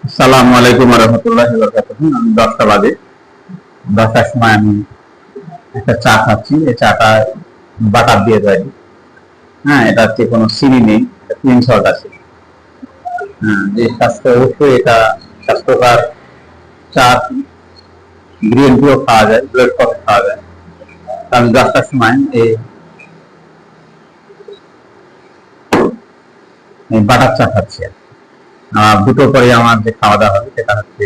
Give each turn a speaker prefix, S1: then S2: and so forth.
S1: আসসালামু আলাইকুম রহমতুল্লাহ বরকাতুহু। আমি 10টা বাজে, 10টার সময় আমি একটা চা খাচ্ছি। এই চাটা বাটার দিয়ে তৈরি। হ্যাঁ, এটাতে কোনো চিনি নেই, ক্লিন শট আছে। হ্যাঁ, যে স্বাস্থ্য অবশ্যই এটা স্বাস্থ্যকর চা। গ্রিন টিও খাওয়া যায়, ব্ল্যাক কফি খাওয়া যায়। আমি 10টার সময় এই বাটার চা খাচ্ছি। আর দুটো পরে আমার যে খাওয়া দাওয়া হবে সেটা হচ্ছে